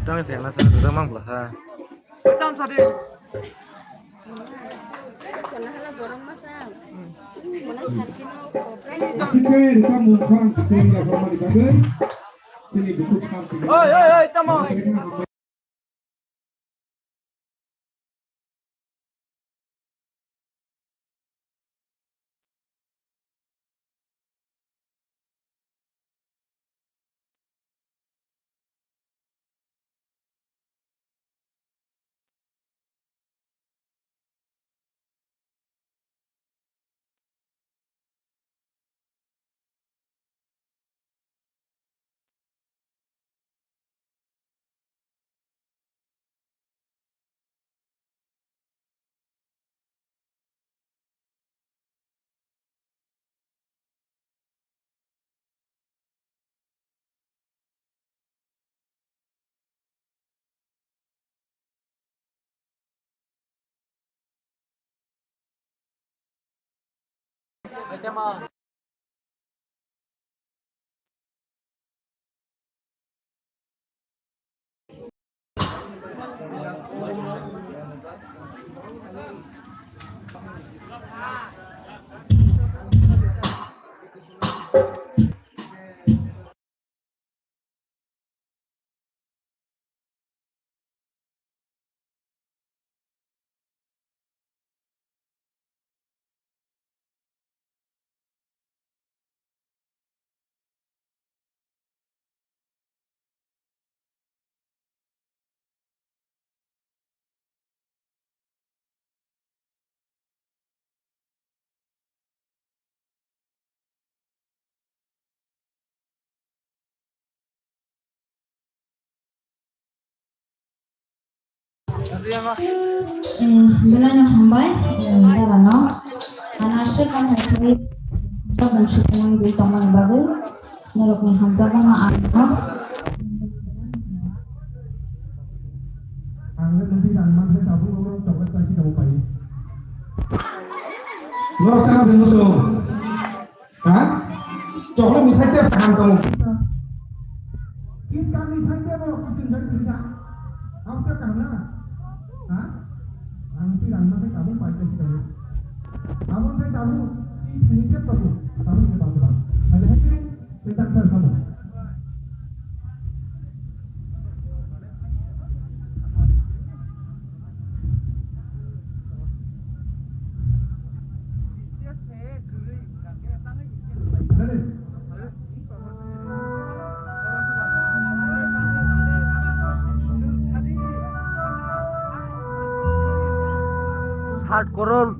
Đang thì là sao được mang bữa ha. Tam sao đi. Así que estamos en Juan, que la formalidad. Oi, tamo. Chama. Bulan yang hambai, dalam no, anasya kan hari kita bersyukur di taman bagus, nerok ni hamzah mana ada. Lo sangat bermusuh, hah? Coklat misalnya paham kamu. Kita misalnya mau kucing dari kita, apa karena, hah? Nanti saya kamu pakai sekali. Kamu saya kamu ini dia tahu, kamu kita tahu. Ada hari kita kamu. Hard korol.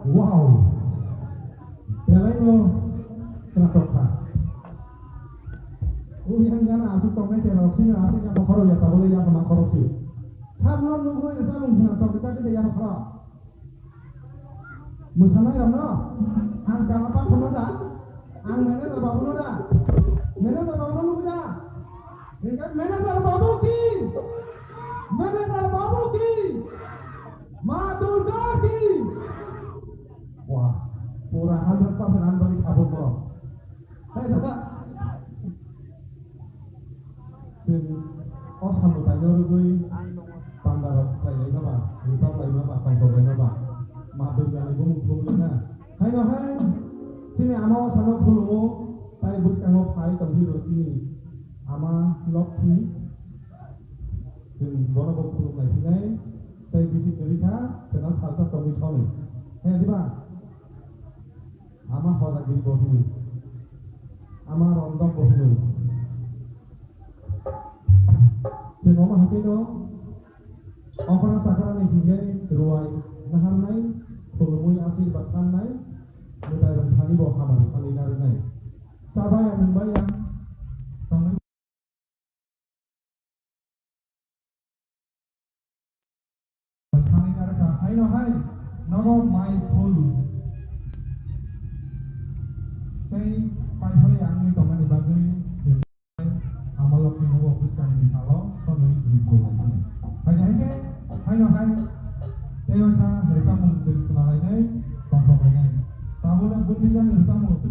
Wow. Belai no kenapa? Yang jana aku tongnya cerok sini asing yang makoro ya tak boleh yang makoro sih. Sabun nunggu ya sabun kenapa kita yang makoro. Musana yang no, angka apa pun ada, mana apa pun ada, mana apa pun ada. Mana babu ki, mana babu ki, Madurga ki. Wah, pura 100% bagi sabun bro. Hei dapat. Oh sampai tanya dulu pandar saya ini apa, kita lagi apa, kontrol ini apa, Madurga ibu mungkin Hai no hai, sini amo sana dulu, saya bus kamu pai kembali sini, ama lokki, dan bono boku lagi nih, saya bisik cerita, kenal salsa kami soli, hei di mana? Ama hoda giri bohulu, ama rondok bohulu. Semua hati do, orang sekarang ini hingga teruai nahan naik, pelumui asli bahkan naik, mudah renhani bawa kamar, kali nari naik. Coba yang membayang, sama kali nari kah, hai no hai, nono mai full. Saya pai yang ini teman di bagi. Amalok yang mau fokuskan di salon, soalnya ini seribu lagi. Hanya ini, hanya hai, dewasa bersama menjadi kenal ini, bangkok ini. Tahu nak bunyi yang bersama itu